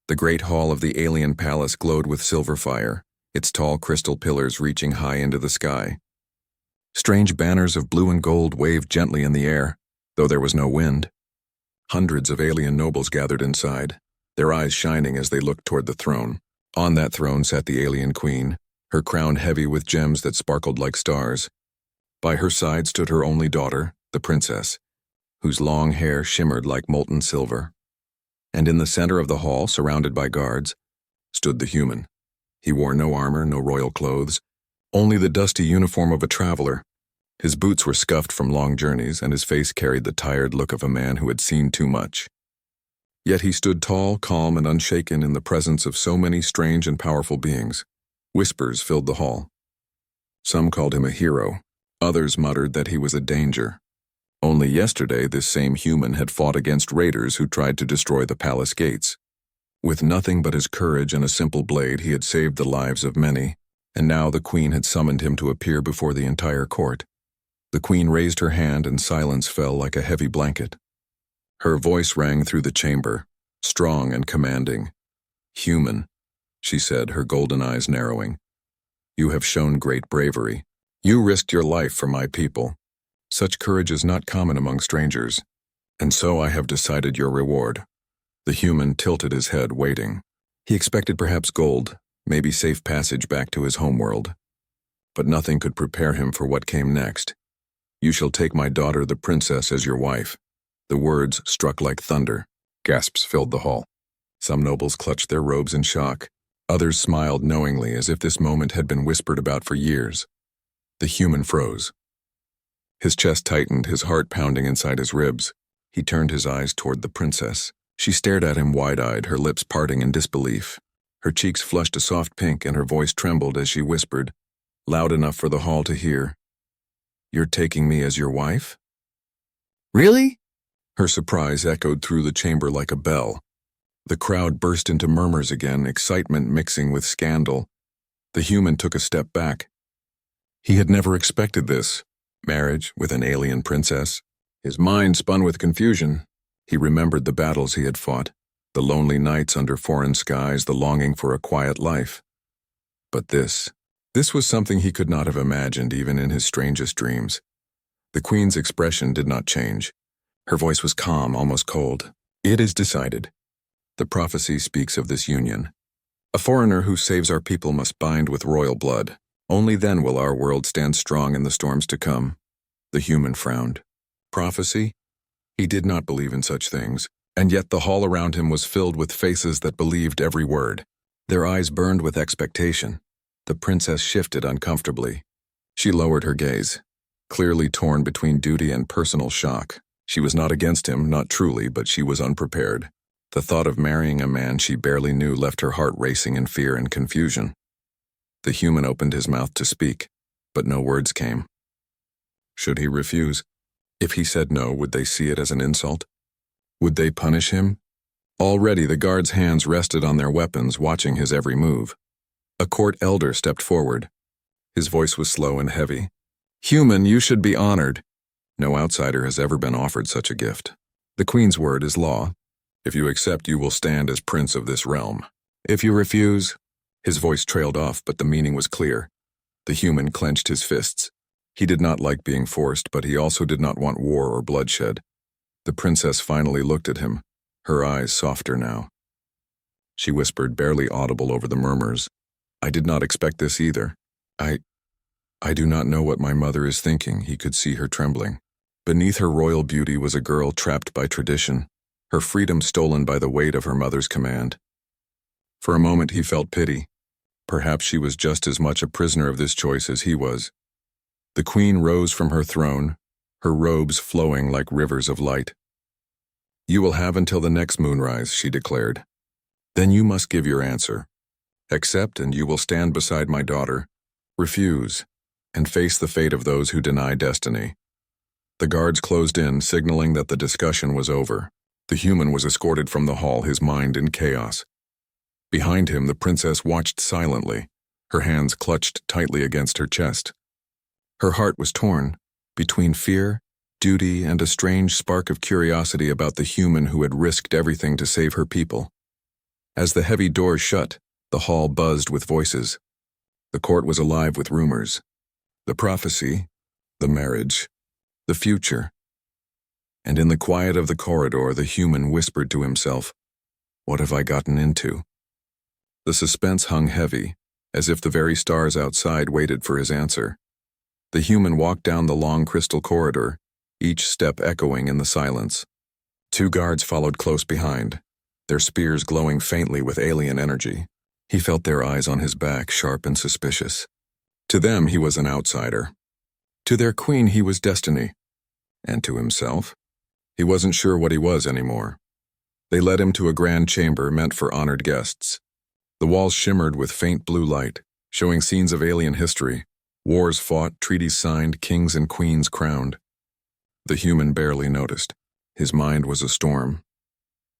The great hall of the alien palace glowed with silver fire, its tall crystal pillars reaching high into the sky. Strange banners of blue and gold waved gently in the air, though there was no wind. Hundreds of alien nobles gathered inside, their eyes shining as they looked toward the throne. On that throne sat the alien queen, her crown heavy with gems that sparkled like stars. By her side stood her only daughter, the princess, whose long hair shimmered like molten silver. And in the center of the hall, surrounded by guards, stood the human. He wore no armor, no royal clothes, only the dusty uniform of a traveler. His boots were scuffed from long journeys, and his face carried the tired look of a man who had seen too much. Yet he stood tall, calm, and unshaken in the presence of so many strange and powerful beings. Whispers filled the hall. Some called him a hero. Others muttered that he was a danger. Only yesterday, this same human had fought against raiders who tried to destroy the palace gates. With nothing but his courage and a simple blade, he had saved the lives of many, and now the queen had summoned him to appear before the entire court. The queen raised her hand and silence fell like a heavy blanket. Her voice rang through the chamber, strong and commanding. "Human," she said, her golden eyes narrowing. "You have shown great bravery. You risked your life for my people. Such courage is not common among strangers, and so I have decided your reward." The human tilted his head, waiting. He expected perhaps gold, maybe safe passage back to his homeworld. But nothing could prepare him for what came next. "You shall take my daughter, the princess, as your wife." The words struck like thunder. Gasps filled the hall. Some nobles clutched their robes in shock. Others smiled knowingly, as if this moment had been whispered about for years. The human froze. His chest tightened, his heart pounding inside his ribs. He turned his eyes toward the princess. She stared at him wide-eyed, her lips parting in disbelief. Her cheeks flushed a soft pink, and her voice trembled as she whispered, loud enough for the hall to hear, "You're taking me as your wife?" "Really?" Her surprise echoed through the chamber like a bell. The crowd burst into murmurs again, excitement mixing with scandal. The human took a step back. He had never expected this. Marriage with an alien princess. His mind spun with confusion. He remembered the battles he had fought, the lonely nights under foreign skies, the longing for a quiet life. But this was something he could not have imagined even in his strangest dreams. The queen's expression did not change. Her voice was calm, almost cold. "It is decided. The prophecy speaks of this union. A foreigner who saves our people must bind with royal blood. Only then will our world stand strong in the storms to come." The human frowned. Prophecy? He did not believe in such things, and yet the hall around him was filled with faces that believed every word. Their eyes burned with expectation. The princess shifted uncomfortably. She lowered her gaze, clearly torn between duty and personal shock. She was not against him, not truly, but she was unprepared. The thought of marrying a man she barely knew left her heart racing in fear and confusion. The human opened his mouth to speak, but no words came. Should he refuse? If he said no, would they see it as an insult? Would they punish him? Already the guards' hands rested on their weapons, watching his every move. A court elder stepped forward. His voice was slow and heavy. "Human, you should be honored. No outsider has ever been offered such a gift. The queen's word is law. If you accept, you will stand as prince of this realm. If you refuse..." His voice trailed off, but the meaning was clear. The human clenched his fists. He did not like being forced, but he also did not want war or bloodshed. The princess finally looked at him, her eyes softer now. She whispered, barely audible over the murmurs, "I did not expect this either. I do not know what my mother is thinking." He could see her trembling. Beneath her royal beauty was a girl trapped by tradition, her freedom stolen by the weight of her mother's command. For a moment he felt pity. Perhaps she was just as much a prisoner of this choice as he was. The queen rose from her throne, her robes flowing like rivers of light. "You will have until the next moonrise," she declared. "Then you must give your answer. Accept, and you will stand beside my daughter. Refuse, and face the fate of those who deny destiny." The guards closed in, signaling that the discussion was over. The human was escorted from the hall, his mind in chaos. Behind him, the princess watched silently, her hands clutched tightly against her chest. Her heart was torn, between fear, duty, and a strange spark of curiosity about the human who had risked everything to save her people. As the heavy doors shut, the hall buzzed with voices. The court was alive with rumors. The prophecy, the marriage, the future. And in the quiet of the corridor, the human whispered to himself, "What have I gotten into?" The suspense hung heavy, as if the very stars outside waited for his answer. The human walked down the long crystal corridor, each step echoing in the silence. 2 guards followed close behind, their spears glowing faintly with alien energy. He felt their eyes on his back, sharp and suspicious. To them, he was an outsider. To their queen, he was destiny. And to himself, he wasn't sure what he was anymore. They led him to a grand chamber meant for honored guests. The walls shimmered with faint blue light, showing scenes of alien history, wars fought, treaties signed, kings and queens crowned. The human barely noticed. His mind was a storm.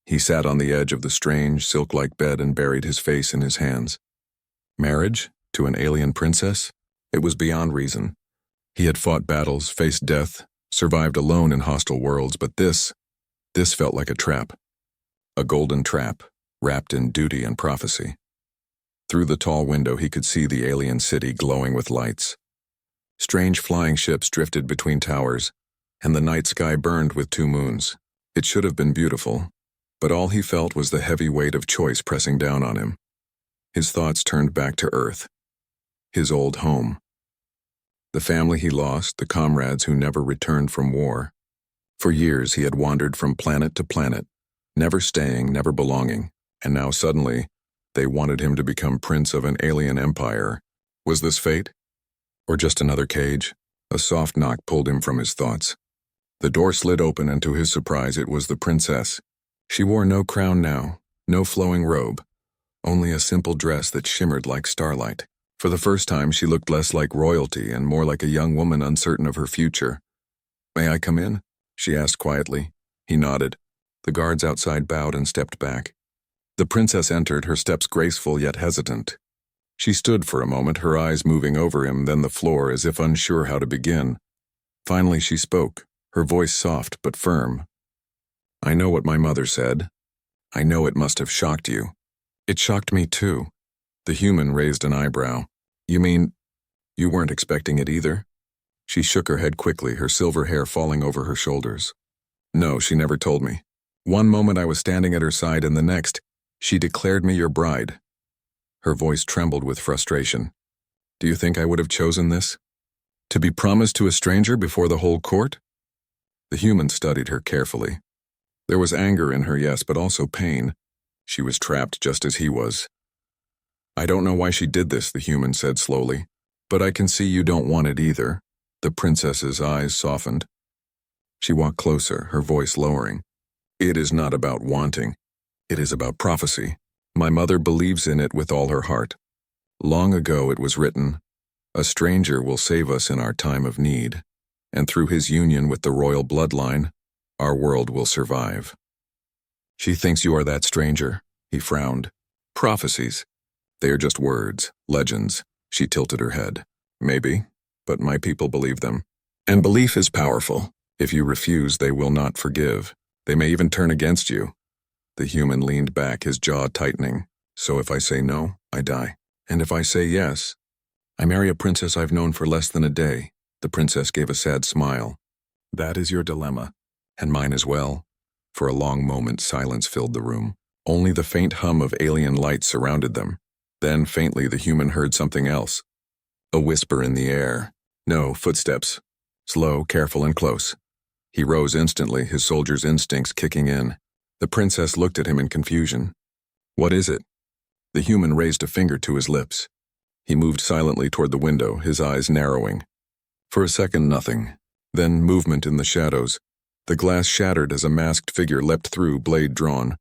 He sat on the edge of the strange, silk-like bed and buried his face in his hands. Marriage? To an alien princess? It was beyond reason. He had fought battles, faced death, survived alone in hostile worlds, but this felt like a trap. A golden trap, wrapped in duty and prophecy. Through the tall window he could see the alien city glowing with lights. Strange flying ships drifted between towers, and the night sky burned with 2 moons. It should have been beautiful, but all he felt was the heavy weight of choice pressing down on him. His thoughts turned back to Earth, his old home. The family he lost, the comrades who never returned from war. For years he had wandered from planet to planet, never staying, never belonging, and now suddenly, they wanted him to become prince of an alien empire. Was this fate? Or just another cage? A soft knock pulled him from his thoughts. The door slid open, and to his surprise, it was the princess. She wore no crown now, no flowing robe, only a simple dress that shimmered like starlight. For the first time, she looked less like royalty and more like a young woman uncertain of her future. "May I come in?" she asked quietly. He nodded. The guards outside bowed and stepped back. The princess entered, her steps graceful yet hesitant. She stood for a moment, her eyes moving over him, then the floor, as if unsure how to begin. Finally she spoke, her voice soft but firm. "I know what my mother said. I know it must have shocked you." "It shocked me too." The human raised an eyebrow. "You mean, you weren't expecting it either?" She shook her head quickly, her silver hair falling over her shoulders. "No, she never told me. One moment I was standing at her side, and the next, she declared me your bride." Her voice trembled with frustration. "Do you think I would have chosen this? To be promised to a stranger before the whole court?" The human studied her carefully. There was anger in her, yes, but also pain. She was trapped just as he was. "I don't know why she did this," the human said slowly, "but I can see you don't want it either." The princess's eyes softened. She walked closer, her voice lowering. "It is not about wanting. It is about prophecy. My mother believes in it with all her heart. Long ago it was written, 'A stranger will save us in our time of need, and through his union with the royal bloodline, our world will survive.'" "She thinks you are that stranger," he frowned. "Prophecies. They are just words, legends." She tilted her head. "Maybe, but my people believe them. And belief is powerful. If you refuse, they will not forgive. They may even turn against you." The human leaned back, his jaw tightening. "So if I say no, I die. And if I say yes, I marry a princess I've known for less than a day." The princess gave a sad smile. "That is your dilemma, and mine as well." For a long moment, silence filled the room. Only the faint hum of alien lights surrounded them. Then, faintly, the human heard something else. A whisper in the air. No, footsteps. Slow, careful, and close. He rose instantly, his soldier's instincts kicking in. The princess looked at him in confusion. "What is it?" The human raised a finger to his lips. He moved silently toward the window, his eyes narrowing. For a second, nothing. Then movement in the shadows. The glass shattered as a masked figure leapt through, blade drawn.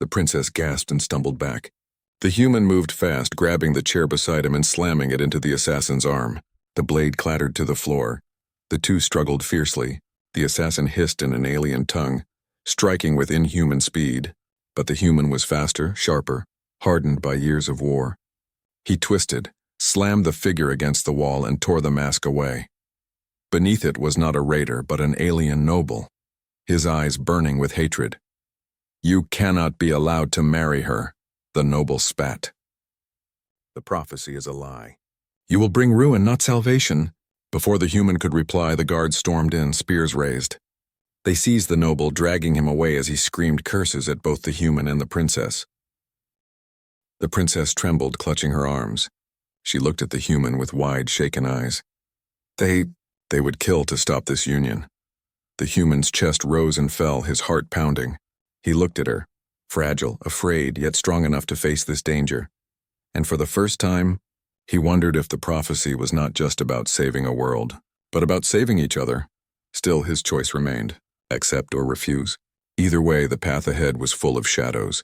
The princess gasped and stumbled back. The human moved fast, grabbing the chair beside him and slamming it into the assassin's arm. The blade clattered to the floor. The two struggled fiercely. The assassin hissed in an alien tongue, striking with inhuman speed. But the human was faster, sharper, hardened by years of war. He twisted, slammed the figure against the wall, and tore the mask away. Beneath it was not a raider, but an alien noble, his eyes burning with hatred. "You cannot be allowed to marry her." The noble spat. The prophecy is a lie. You will bring ruin, not salvation. Before the human could reply, the guards stormed in, spears raised. They seized the noble, dragging him away as he screamed curses at both the human and the princess. The princess trembled, clutching her arms. She looked at the human with wide, shaken eyes. They would kill to stop this union. The human's chest rose and fell, his heart pounding. He looked at her, fragile, afraid, yet strong enough to face this danger. And for the first time, he wondered if the prophecy was not just about saving a world, but about saving each other. Still, his choice remained: accept or refuse. Either way, the path ahead was full of shadows.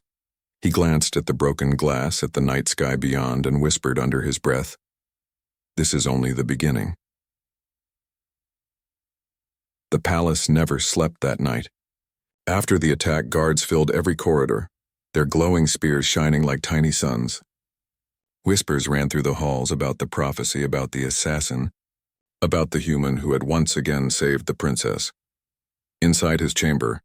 He glanced at the broken glass, at the night sky beyond, and whispered under his breath, "This is only the beginning." The palace never slept that night. After the attack, guards filled every corridor, their glowing spears shining like tiny suns. Whispers ran through the halls about the prophecy, about the assassin, about the human who had once again saved the princess. Inside his chamber,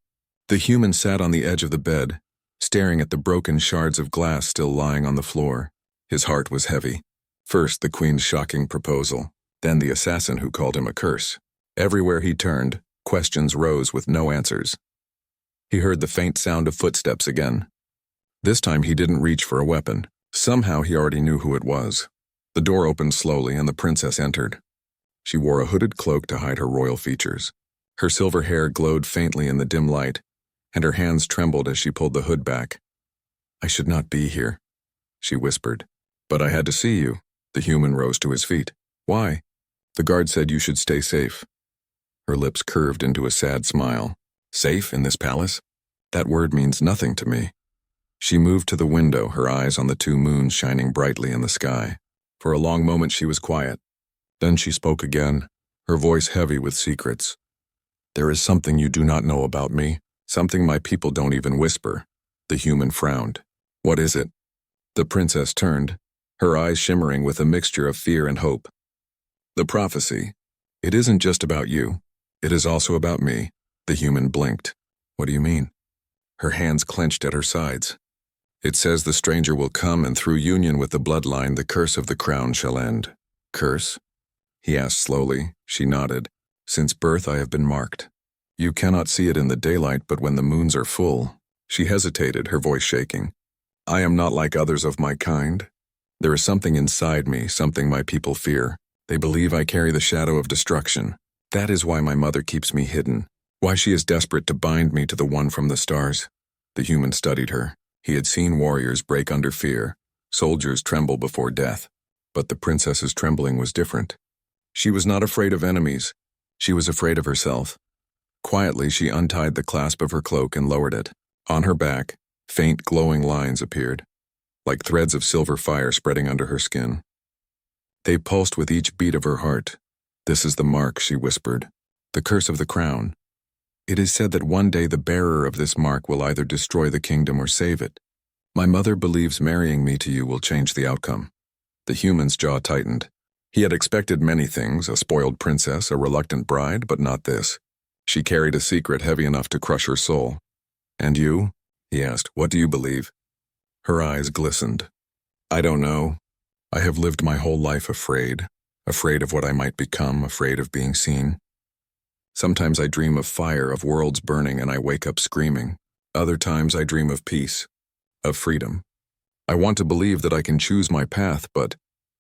the human sat on the edge of the bed, staring at the broken shards of glass still lying on the floor. His heart was heavy. First, the queen's shocking proposal, then the assassin who called him a curse. Everywhere he turned, questions rose with no answers. He heard the faint sound of footsteps again. This time he didn't reach for a weapon. Somehow he already knew who it was. The door opened slowly and the princess entered. She wore a hooded cloak to hide her royal features. Her silver hair glowed faintly in the dim light, and her hands trembled as she pulled the hood back. "I should not be here," she whispered. "But I had to see you." The human rose to his feet. "Why?" "The guard said you should stay safe." Her lips curved into a sad smile. "Safe in this palace? That word means nothing to me." She moved to the window, her eyes on the two moons shining brightly in the sky. For a long moment she was quiet. Then she spoke again, her voice heavy with secrets. "There is something you do not know about me, something my people don't even whisper." The human frowned. "What is it?" The princess turned, her eyes shimmering with a mixture of fear and hope. "The prophecy. It isn't just about you. It is also about me." The human blinked. "What do you mean?" Her hands clenched at her sides. "It says the stranger will come, and through union with the bloodline, the curse of the crown shall end." "Curse?" he asked slowly. She nodded. "Since birth I have been marked. You cannot see it in the daylight, but when the moons are full." She hesitated, her voice shaking. "I am not like others of my kind. There is something inside me, something my people fear. They believe I carry the shadow of destruction. That is why my mother keeps me hidden, why she is desperate to bind me to the one from the stars." The human studied her. He had seen warriors break under fear, soldiers tremble before death. But the princess's trembling was different. She was not afraid of enemies. She was afraid of herself. Quietly, she untied the clasp of her cloak and lowered it. On her back, faint glowing lines appeared, like threads of silver fire spreading under her skin. They pulsed with each beat of her heart. "This is the mark," she whispered. "The curse of the crown. It is said that one day the bearer of this mark will either destroy the kingdom or save it. My mother believes marrying me to you will change the outcome." The human's jaw tightened. He had expected many things, a spoiled princess, a reluctant bride, but not this. She carried a secret heavy enough to crush her soul. "And you?" he asked. "What do you believe?" Her eyes glistened. "I don't know. I have lived my whole life afraid of what I might become, afraid of being seen. Sometimes I dream of fire, of worlds burning, and I wake up screaming. Other times I dream of peace, of freedom. I want to believe that I can choose my path, but—"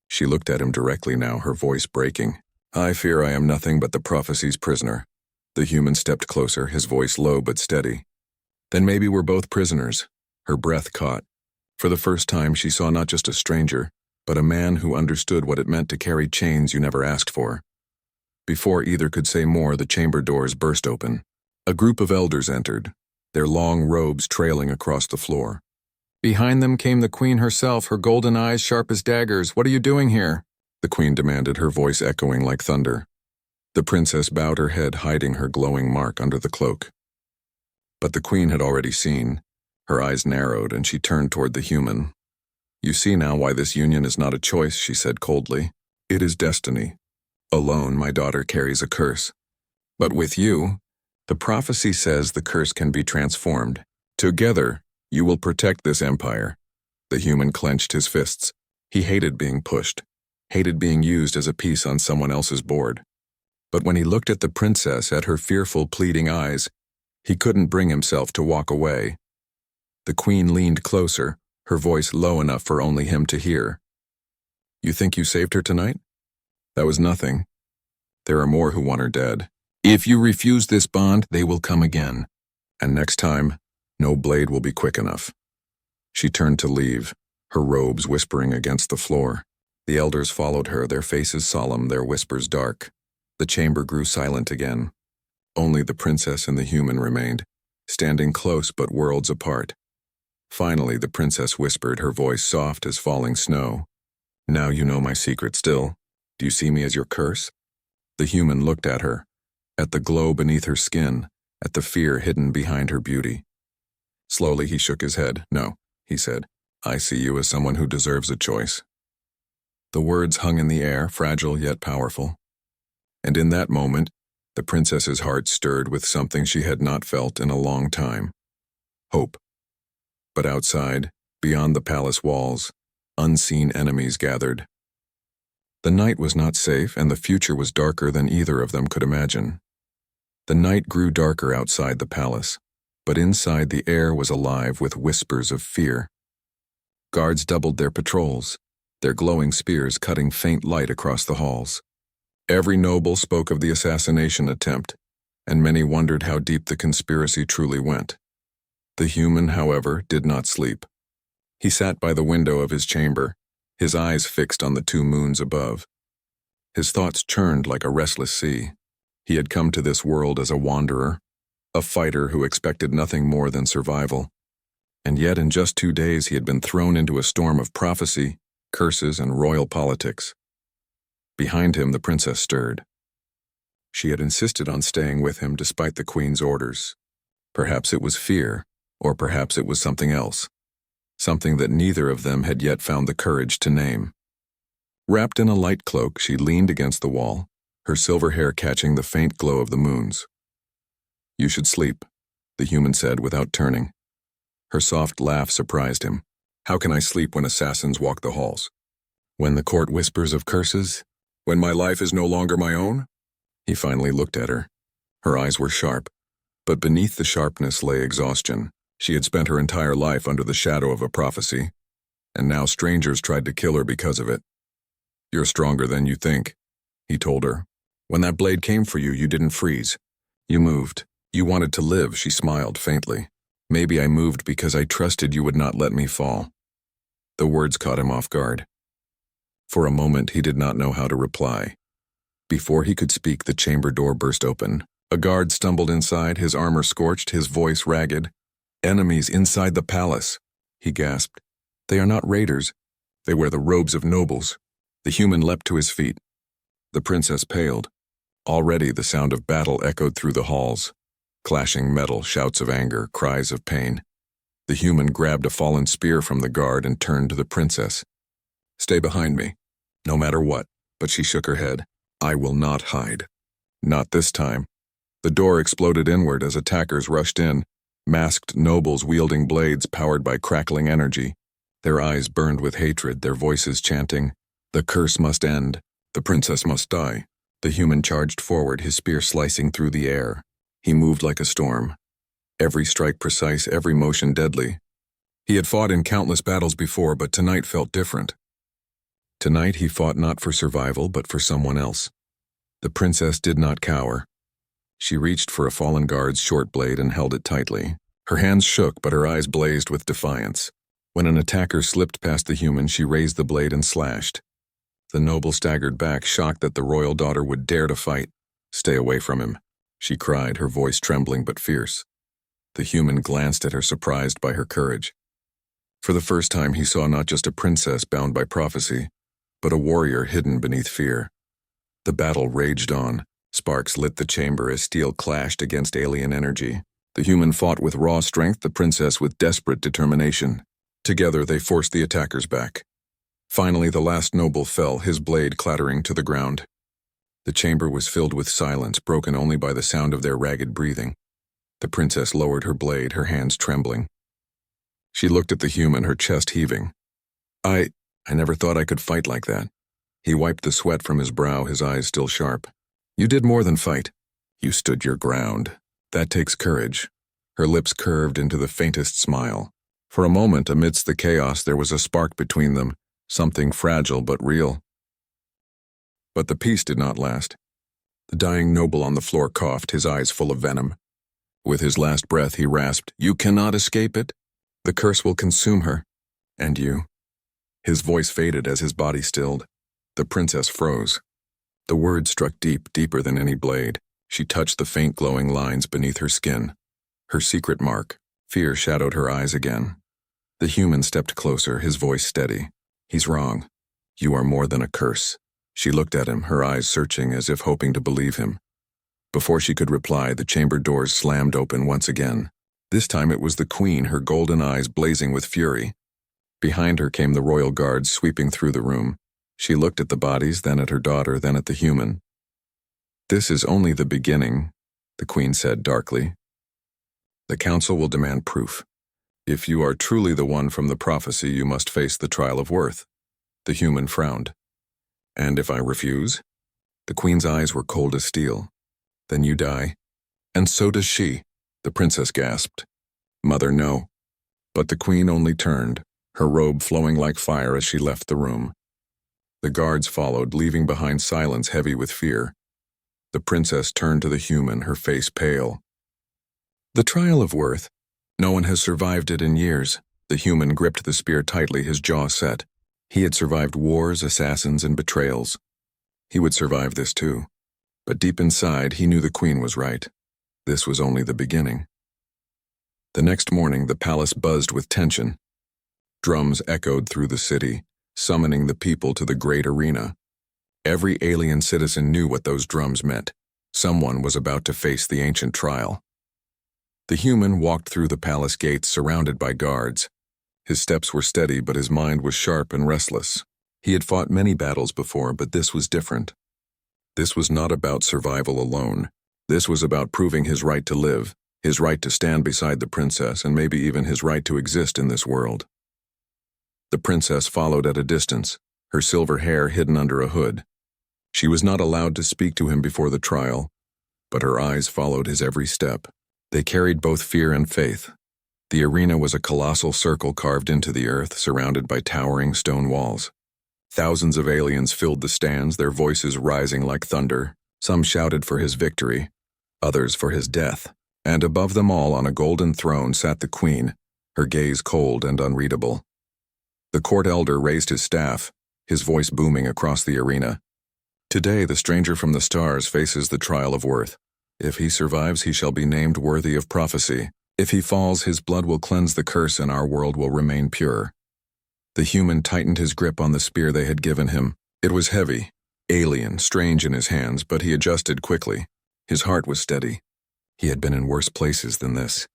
She looked at him directly now, her voice breaking. "I fear I am nothing but the prophecy's prisoner." The human stepped closer, his voice low but steady. "Then maybe we're both prisoners." Her breath caught. For the first time she saw not just a stranger, but a man who understood what it meant to carry chains you never asked for. Before either could say more, the chamber doors burst open. A group of elders entered, their long robes trailing across the floor. Behind them came the queen herself, her golden eyes sharp as daggers. "What are you doing here?" the queen demanded, her voice echoing like thunder. The princess bowed her head, hiding her glowing mark under the cloak. But the queen had already seen. Her eyes narrowed, and she turned toward the human. "You see now why this union is not a choice," she said coldly. "It is destiny. Alone, my daughter carries a curse. But with you, the prophecy says the curse can be transformed. Together, you will protect this empire." The human clenched his fists. He hated being pushed, hated being used as a piece on someone else's board. But when he looked at the princess, at her fearful, pleading eyes, he couldn't bring himself to walk away. The queen leaned closer, her voice low enough for only him to hear. "You think you saved her tonight? That was nothing. There are more who want her dead. If you refuse this bond, they will come again. And next time, no blade will be quick enough." She turned to leave, her robes whispering against the floor. The elders followed her, their faces solemn, their whispers dark. The chamber grew silent again. Only the princess and the human remained, standing close but worlds apart. Finally, the princess whispered, her voice soft as falling snow. "Now you know my secret still. Do you see me as your curse?" The human looked at her, at the glow beneath her skin, at the fear hidden behind her beauty. Slowly he shook his head. "No," he said. "I see you as someone who deserves a choice." The words hung in the air, fragile yet powerful. And in that moment, the princess's heart stirred with something she had not felt in a long time. Hope. But outside, beyond the palace walls, unseen enemies gathered. The night was not safe, and the future was darker than either of them could imagine. The night grew darker outside the palace, but inside the air was alive with whispers of fear. Guards doubled their patrols, their glowing spears cutting faint light across the halls. Every noble spoke of the assassination attempt, and many wondered how deep the conspiracy truly went. The human, however, did not sleep. He sat by the window of his chamber, his eyes fixed on the two moons above. His thoughts churned like a restless sea. He had come to this world as a wanderer, a fighter who expected nothing more than survival. And yet in just 2 days he had been thrown into a storm of prophecy, curses, and royal politics. Behind him, the princess stirred. She had insisted on staying with him despite the queen's orders. Perhaps it was fear, or perhaps it was something else. Something that neither of them had yet found the courage to name. Wrapped in a light cloak, she leaned against the wall, her silver hair catching the faint glow of the moons. "You should sleep," the human said without turning. Her soft laugh surprised him. "How can I sleep when assassins walk the halls? When the court whispers of curses? When my life is no longer my own?" He finally looked at her. Her eyes were sharp, but beneath the sharpness lay exhaustion. She had spent her entire life under the shadow of a prophecy, and now strangers tried to kill her because of it. "You're stronger than you think," he told her. "When that blade came for you, you didn't freeze. You moved. You wanted to live," she smiled faintly. "Maybe I moved because I trusted you would not let me fall." The words caught him off guard. For a moment, he did not know how to reply. Before he could speak, the chamber door burst open. A guard stumbled inside, his armor scorched, his voice ragged. "Enemies inside the palace," he gasped. "They are not raiders. They wear the robes of nobles." The human leapt to his feet. The princess paled. Already the sound of battle echoed through the halls. Clashing metal, shouts of anger, cries of pain. The human grabbed a fallen spear from the guard and turned to the princess. "Stay behind me, no matter what." But she shook her head. "I will not hide. Not this time." The door exploded inward as attackers rushed in, masked nobles wielding blades powered by crackling energy. Their eyes burned with hatred, their voices chanting, "The curse must end. The princess must die." The human charged forward, his spear slicing through the air. He moved like a storm. Every strike precise, every motion deadly. He had fought in countless battles before, but tonight felt different. Tonight he fought not for survival, but for someone else. The princess did not cower. She reached for a fallen guard's short blade and held it tightly. Her hands shook, but her eyes blazed with defiance. When an attacker slipped past the human, she raised the blade and slashed. The noble staggered back, shocked that the royal daughter would dare to fight. "Stay away from him," she cried, her voice trembling but fierce. The human glanced at her, surprised by her courage. For the first time he saw not just a princess bound by prophecy, but a warrior hidden beneath fear. The battle raged on. Sparks lit the chamber as steel clashed against alien energy. The human fought with raw strength, the princess with desperate determination. Together they forced the attackers back. Finally, the last noble fell, his blade clattering to the ground. The chamber was filled with silence, broken only by the sound of their ragged breathing. The princess lowered her blade, her hands trembling. She looked at the human, her chest heaving. I never thought I could fight like that. He wiped the sweat from his brow, his eyes still sharp. You did more than fight. You stood your ground. That takes courage. Her lips curved into the faintest smile. For a moment, amidst the chaos, there was a spark between them, something fragile but real. But the peace did not last. The dying noble on the floor coughed, his eyes full of venom. With his last breath, he rasped, "You cannot escape it. The curse will consume her. And you." His voice faded as his body stilled. The princess froze. The words struck deep, deeper than any blade. She touched the faint glowing lines beneath her skin. Her secret mark. Fear shadowed her eyes again. The human stepped closer, his voice steady. "He's wrong. You are more than a curse." She looked at him, her eyes searching as if hoping to believe him. Before she could reply, the chamber doors slammed open once again. This time it was the queen, her golden eyes blazing with fury. Behind her came the royal guards sweeping through the room. She looked at the bodies, then at her daughter, then at the human. "This is only the beginning," the queen said darkly. "The council will demand proof. If you are truly the one from the prophecy, you must face the trial of worth." The human frowned. "And if I refuse?" The queen's eyes were cold as steel. "Then you die." "And so does she," the princess gasped. "Mother, no." But the queen only turned, her robe flowing like fire as she left the room. The guards followed, leaving behind silence heavy with fear. The princess turned to the human, her face pale. "The trial of worth. No one has survived it in years." The human gripped the spear tightly, his jaw set. He had survived wars, assassins, and betrayals. He would survive this too. But deep inside, he knew the queen was right. This was only the beginning. The next morning, the palace buzzed with tension. Drums echoed through the city, summoning the people to the great arena. Every alien citizen knew what those drums meant. Someone was about to face the ancient trial. The human walked through the palace gates surrounded by guards. His steps were steady, but his mind was sharp and restless. He had fought many battles before, but this was different. This was not about survival alone. This was about proving his right to live, his right to stand beside the princess, and maybe even his right to exist in this world. The princess followed at a distance, her silver hair hidden under a hood. She was not allowed to speak to him before the trial, but her eyes followed his every step. They carried both fear and faith. The arena was a colossal circle carved into the earth, surrounded by towering stone walls. Thousands of aliens filled the stands, their voices rising like thunder. Some shouted for his victory, others for his death. And above them all, on a golden throne, sat the queen, her gaze cold and unreadable. The court elder raised his staff, his voice booming across the arena. "Today, the stranger from the stars faces the trial of worth. If he survives, he shall be named worthy of prophecy. If he falls, his blood will cleanse the curse and our world will remain pure." The human tightened his grip on the spear they had given him. It was heavy, alien, strange in his hands, but he adjusted quickly. His heart was steady. He had been in worse places than this.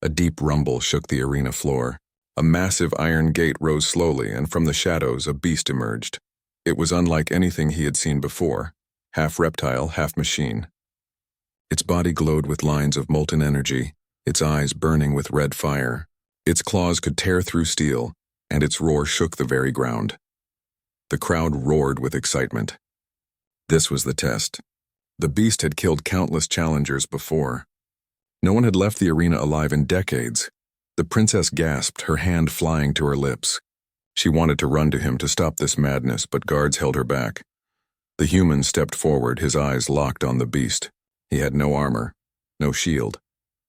A deep rumble shook the arena floor. A massive iron gate rose slowly, and from the shadows a beast emerged. It was unlike anything he had seen before, half reptile, half machine. Its body glowed with lines of molten energy, its eyes burning with red fire. Its claws could tear through steel, and its roar shook the very ground. The crowd roared with excitement. This was the test. The beast had killed countless challengers before. No one had left the arena alive in decades. The princess gasped, her hand flying to her lips. She wanted to run to him to stop this madness, but guards held her back. The human stepped forward, his eyes locked on the beast. He had no armor, no shield,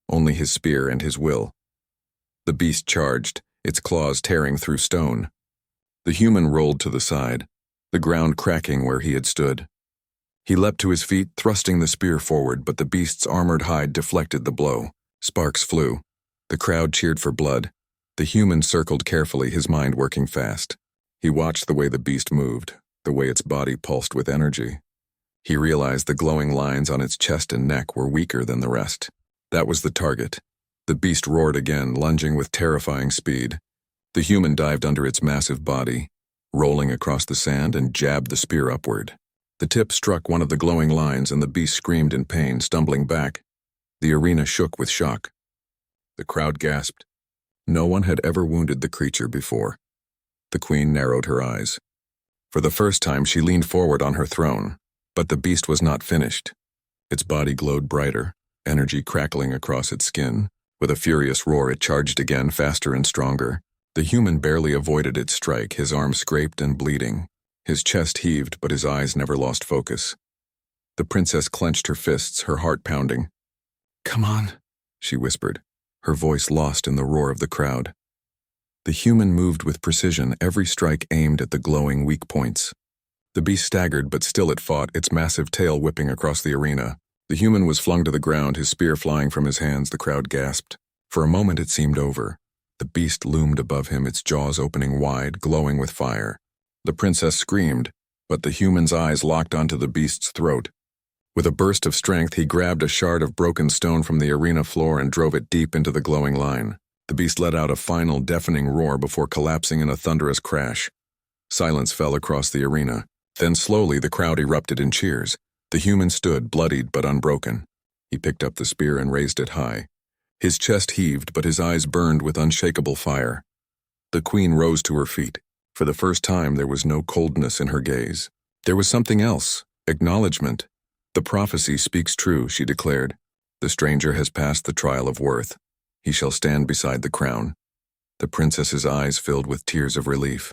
only his spear and his will. The beast charged, its claws tearing through stone. The human rolled to the side, the ground cracking where he had stood. He leapt to his feet, thrusting the spear forward, but the beast's armored hide deflected the blow. Sparks flew. The crowd cheered for blood. The human circled carefully, his mind working fast. He watched the way the beast moved, the way its body pulsed with energy. He realized the glowing lines on its chest and neck were weaker than the rest. That was the target. The beast roared again, lunging with terrifying speed. The human dived under its massive body, rolling across the sand, and jabbed the spear upward. The tip struck one of the glowing lines, and the beast screamed in pain, stumbling back. The arena shook with shock. The crowd gasped. No one had ever wounded the creature before. The queen narrowed her eyes. For the first time, she leaned forward on her throne. But the beast was not finished. Its body glowed brighter, energy crackling across its skin. With a furious roar, it charged again, faster and stronger. The human barely avoided its strike, his arm scraped and bleeding. His chest heaved, but his eyes never lost focus. The princess clenched her fists, her heart pounding. "Come on," she whispered, her voice lost in the roar of the crowd. The human moved with precision, every strike aimed at the glowing weak points. The beast staggered, but still it fought, its massive tail whipping across the arena. The human was flung to the ground, his spear flying from his hands. The crowd gasped. For a moment it seemed over. The beast loomed above him, its jaws opening wide, glowing with fire. The princess screamed, but the human's eyes locked onto the beast's throat. With a burst of strength, he grabbed a shard of broken stone from the arena floor and drove it deep into the glowing line. The beast let out a final, deafening roar before collapsing in a thunderous crash. Silence fell across the arena. Then slowly the crowd erupted in cheers. The human stood, bloodied but unbroken. He picked up the spear and raised it high. His chest heaved, but his eyes burned with unshakable fire. The queen rose to her feet. For the first time, there was no coldness in her gaze. There was something else, acknowledgement. "The prophecy speaks true," she declared. "The stranger has passed the trial of worth. He shall stand beside the crown." The princess's eyes filled with tears of relief.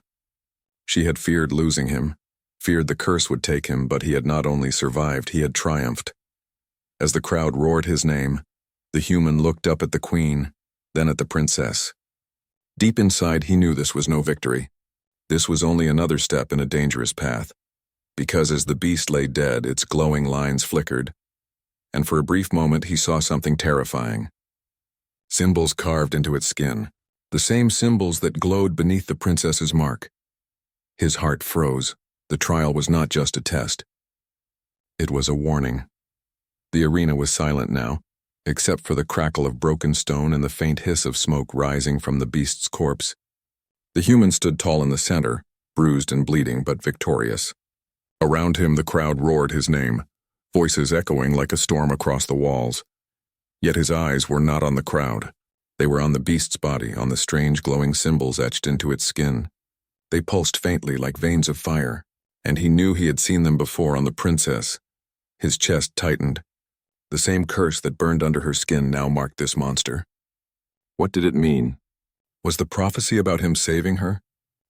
She had feared losing him, feared the curse would take him, but he had not only survived, he had triumphed. As the crowd roared his name, the human looked up at the queen, then at the princess. Deep inside, he knew this was no victory. This was only another step in a dangerous path. Because as the beast lay dead, its glowing lines flickered, and for a brief moment he saw something terrifying. Symbols carved into its skin, the same symbols that glowed beneath the princess's mark. His heart froze. The trial was not just a test. It was a warning. The arena was silent now, except for the crackle of broken stone and the faint hiss of smoke rising from the beast's corpse. The human stood tall in the center, bruised and bleeding, but victorious. Around him, the crowd roared his name, voices echoing like a storm across the walls. Yet his eyes were not on the crowd. They were on the beast's body, on the strange glowing symbols etched into its skin. They pulsed faintly like veins of fire, and he knew he had seen them before on the princess. His chest tightened. The same curse that burned under her skin now marked this monster. What did it mean? Was the prophecy about him saving her,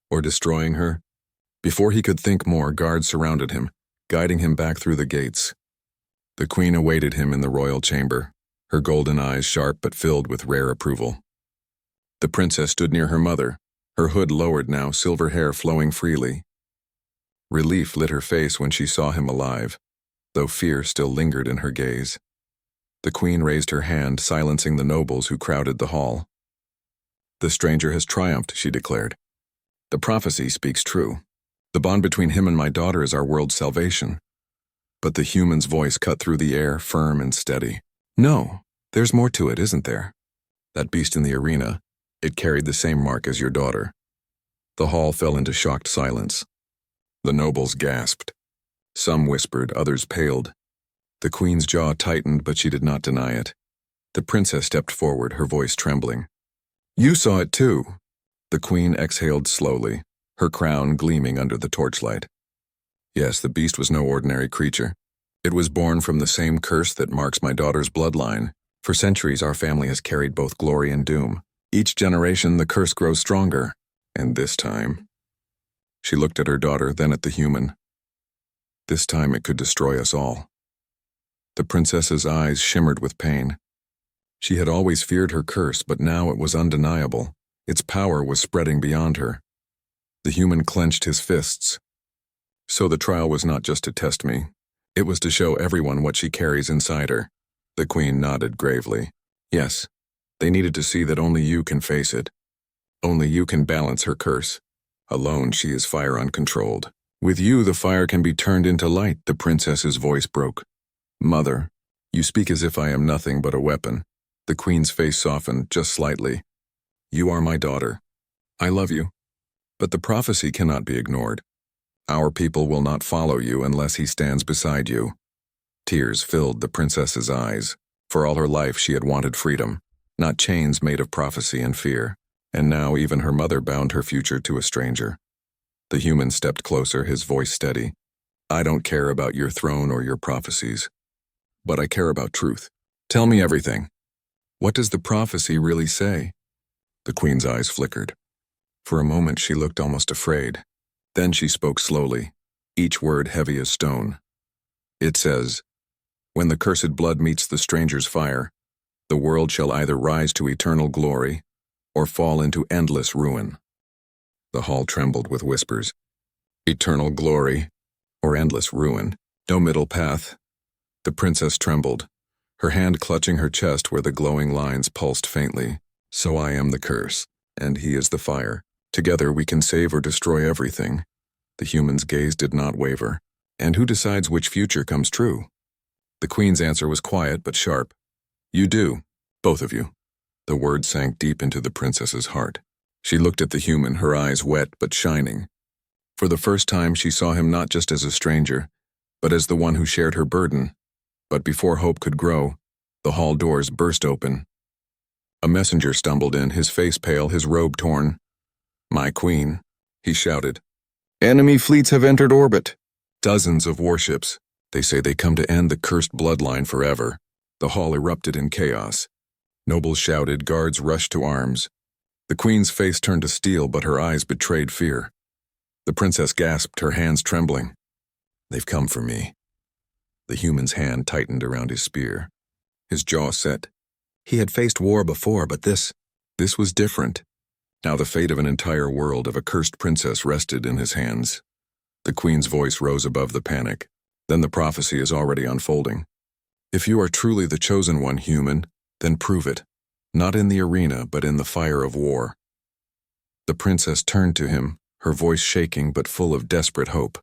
or destroying her? Before he could think more, guards surrounded him, guiding him back through the gates. The queen awaited him in the royal chamber, her golden eyes sharp but filled with rare approval. The princess stood near her mother, her hood lowered now, silver hair flowing freely. Relief lit her face when she saw him alive, though fear still lingered in her gaze. The queen raised her hand, silencing the nobles who crowded the hall. "The stranger has triumphed," she declared. "The prophecy speaks true. The bond between him and my daughter is our world's salvation." But the human's voice cut through the air, firm and steady. "No, there's more to it, isn't there? That beast in the arena, it carried the same mark as your daughter." The hall fell into shocked silence. The nobles gasped. Some whispered, others paled. The queen's jaw tightened, but she did not deny it. The princess stepped forward, her voice trembling. "You saw it too." The queen exhaled slowly, her crown gleaming under the torchlight. "Yes, the beast was no ordinary creature. It was born from the same curse that marks my daughter's bloodline. For centuries, our family has carried both glory and doom. Each generation, the curse grows stronger. And this time..." She looked at her daughter, then at the human. "This time it could destroy us all." The princess's eyes shimmered with pain. She had always feared her curse, but now it was undeniable. Its power was spreading beyond her. The human clenched his fists. "So the trial was not just to test me. It was to show everyone what she carries inside her." The queen nodded gravely. "Yes, they needed to see that only you can face it. Only you can balance her curse. Alone, she is fire uncontrolled. With you, the fire can be turned into light." The princess's voice broke. "Mother, you speak as if I am nothing but a weapon." The queen's face softened just slightly. "You are my daughter. I love you. But the prophecy cannot be ignored. Our people will not follow you unless he stands beside you." Tears filled the princess's eyes. For all her life, she had wanted freedom, not chains made of prophecy and fear. And now even her mother bound her future to a stranger. The human stepped closer, his voice steady. I don't care about your throne or your prophecies, but I care about truth. Tell me everything. What does the prophecy really say? The queen's eyes flickered. For a moment she looked almost afraid. Then she spoke slowly, each word heavy as stone. It says, when the cursed blood meets the stranger's fire, the world shall either rise to eternal glory or fall into endless ruin. The hall trembled with whispers. Eternal glory or endless ruin. No middle path. The princess trembled, her hand clutching her chest where the glowing lines pulsed faintly. So I am the curse, and he is the fire. Together we can save or destroy everything. The human's gaze did not waver. And who decides which future comes true? The queen's answer was quiet but sharp. You do, both of you. The words sank deep into the princess's heart. She looked at the human, her eyes wet but shining. For the first time she saw him not just as a stranger, but as the one who shared her burden. But before hope could grow, the hall doors burst open. A messenger stumbled in, his face pale, his robe torn. My queen, he shouted. Enemy fleets have entered orbit. Dozens of warships. They say they come to end the cursed bloodline forever. The hall erupted in chaos. Nobles shouted, guards rushed to arms. The queen's face turned to steel, but her eyes betrayed fear. The princess gasped, her hands trembling. They've come for me. The human's hand tightened around his spear. His jaw set. He had faced war before, but this was different. Now the fate of an entire world, of a cursed princess, rested in his hands. The queen's voice rose above the panic. Then the prophecy is already unfolding. If you are truly the chosen one, human, then prove it. Not in the arena, but in the fire of war. The princess turned to him, her voice shaking but full of desperate hope.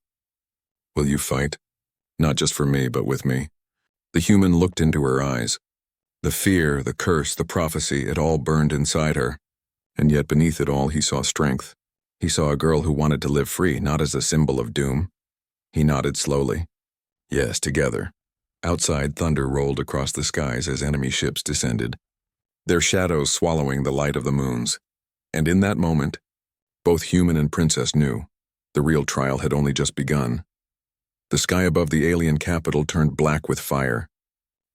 Will you fight? Not just for me, but with me. The human looked into her eyes. The fear, the curse, the prophecy, it all burned inside her. And yet beneath it all he saw strength. He saw a girl who wanted to live free, not as a symbol of doom. He nodded slowly. Yes, together. Outside, thunder rolled across the skies as enemy ships descended, their shadows swallowing the light of the moons. And in that moment, both human and princess knew the real trial had only just begun. The sky above the alien capital turned black with fire.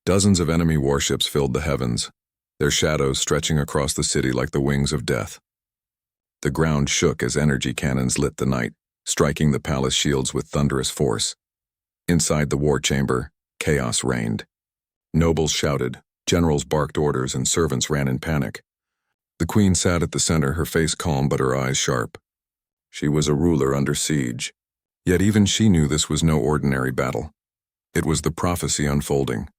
Dozens of enemy warships filled the heavens, their shadows stretching across the city like the wings of death. The ground shook as energy cannons lit the night, striking the palace shields with thunderous force. Inside the war chamber, chaos reigned. Nobles shouted, generals barked orders, and servants ran in panic. The queen sat at the center, her face calm but her eyes sharp. She was a ruler under siege. Yet even she knew this was no ordinary battle. It was the prophecy unfolding.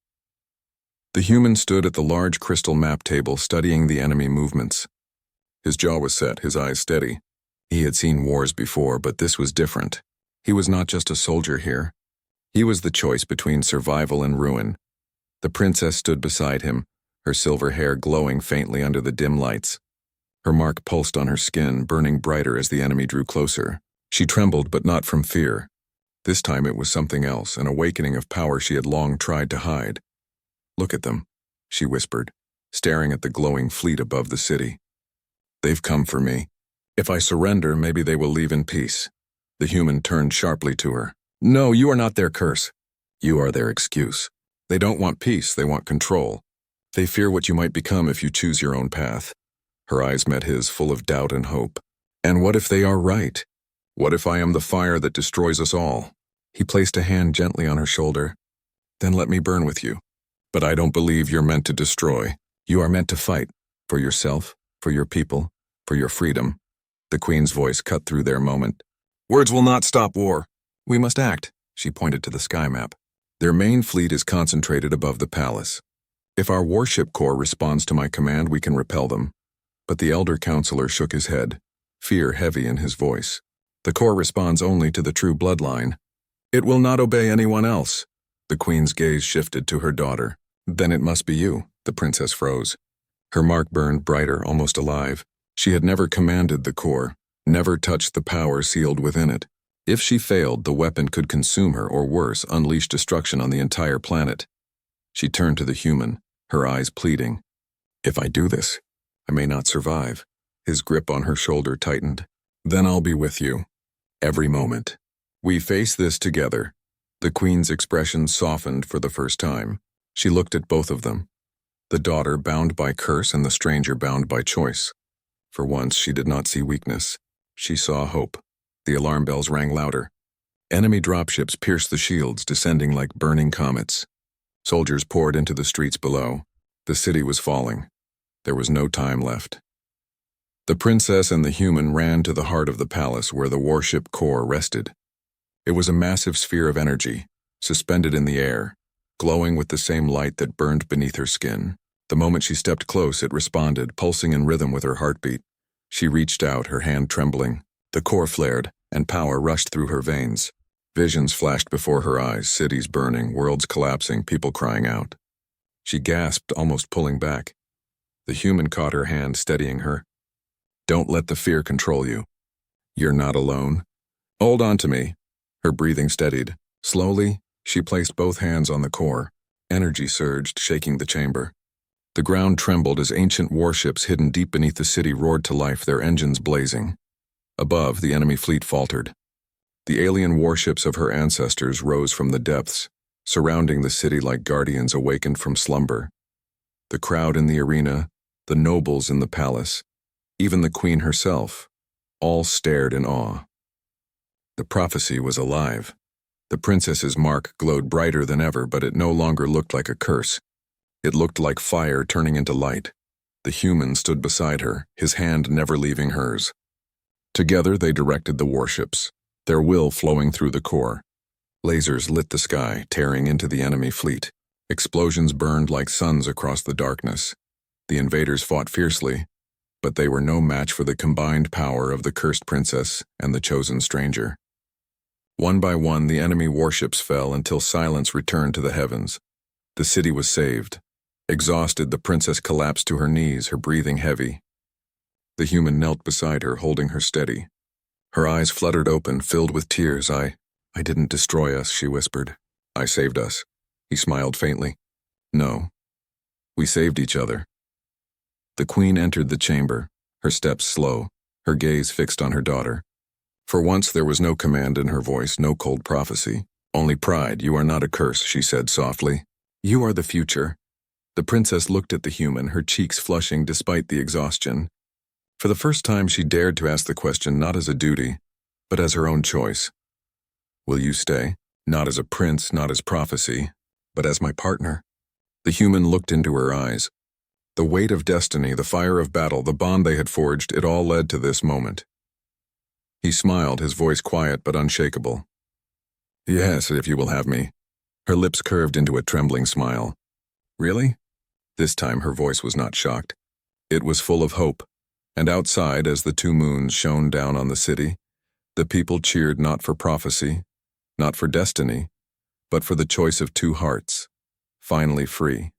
The human stood at the large crystal map table studying the enemy movements. His jaw was set, his eyes steady. He had seen wars before, but this was different. He was not just a soldier here. He was the choice between survival and ruin. The princess stood beside him, her silver hair glowing faintly under the dim lights. Her mark pulsed on her skin, burning brighter as the enemy drew closer. She trembled, but not from fear. This time it was something else, an awakening of power she had long tried to hide. Look at them, she whispered, staring at the glowing fleet above the city. They've come for me. If I surrender, maybe they will leave in peace. The human turned sharply to her. No, you are not their curse. You are their excuse. They don't want peace, they want control. They fear what you might become if you choose your own path. Her eyes met his, full of doubt and hope. And what if they are right? What if I am the fire that destroys us all? He placed a hand gently on her shoulder. Then let me burn with you. But I don't believe you're meant to destroy. You are meant to fight. For yourself, for your people, for your freedom. The queen's voice cut through their moment. Words will not stop war. We must act, she pointed to the sky map. Their main fleet is concentrated above the palace. If our warship corps responds to my command, we can repel them. But the elder counselor shook his head, fear heavy in his voice. The corps responds only to the true bloodline. It will not obey anyone else. The queen's gaze shifted to her daughter. Then it must be you, the princess froze. Her mark burned brighter, almost alive. She had never commanded the corps, never touched the power sealed within it. If she failed, the weapon could consume her, or worse, unleash destruction on the entire planet. She turned to the human, her eyes pleading. If I do this, I may not survive. His grip on her shoulder tightened. Then I'll be with you. Every moment. We face this together. The queen's expression softened for the first time. She looked at both of them. The daughter bound by curse and the stranger bound by choice. For once, she did not see weakness. She saw hope. The alarm bells rang louder. Enemy dropships pierced the shields, descending like burning comets. Soldiers poured into the streets below. The city was falling. There was no time left. The princess and the human ran to the heart of the palace where the warship core rested. It was a massive sphere of energy, suspended in the air, glowing with the same light that burned beneath her skin. The moment she stepped close, it responded, pulsing in rhythm with her heartbeat. She reached out, her hand trembling. The core flared, and power rushed through her veins. Visions flashed before her eyes, cities burning, worlds collapsing, people crying out. She gasped, almost pulling back. The human caught her hand, steadying her. Don't let the fear control you. You're not alone. Hold on to me. Her breathing steadied. Slowly, she placed both hands on the core. Energy surged, shaking the chamber. The ground trembled as ancient warships hidden deep beneath the city roared to life, their engines blazing. Above, the enemy fleet faltered. The alien warships of her ancestors rose from the depths, surrounding the city like guardians awakened from slumber. The crowd in the arena, the nobles in the palace, even the queen herself, all stared in awe. The prophecy was alive. The princess's mark glowed brighter than ever, but it no longer looked like a curse. It looked like fire turning into light. The human stood beside her, his hand never leaving hers. Together they directed the warships, their will flowing through the core. Lasers lit the sky, tearing into the enemy fleet. Explosions burned like suns across the darkness. The invaders fought fiercely, but they were no match for the combined power of the cursed princess and the chosen stranger. One by one, the enemy warships fell until silence returned to the heavens. The city was saved. Exhausted, the princess collapsed to her knees, her breathing heavy. The human knelt beside her, holding her steady. Her eyes fluttered open, filled with tears. I didn't destroy us, she whispered. I saved us. He smiled faintly. No. We saved each other. The queen entered the chamber, her steps slow, her gaze fixed on her daughter. For once there was no command in her voice, no cold prophecy. Only pride. You are not a curse, she said softly. You are the future. The princess looked at the human, her cheeks flushing despite the exhaustion. For the first time she dared to ask the question not as a duty, but as her own choice. Will you stay? Not as a prince, not as prophecy, but as my partner. The human looked into her eyes. The weight of destiny, the fire of battle, the bond they had forged, it all led to this moment. He smiled, his voice quiet but unshakable. Yes, if you will have me. Her lips curved into a trembling smile. Really? This time her voice was not shocked. It was full of hope, and outside, as the two moons shone down on the city, the people cheered not for prophecy, not for destiny, but for the choice of two hearts, finally free.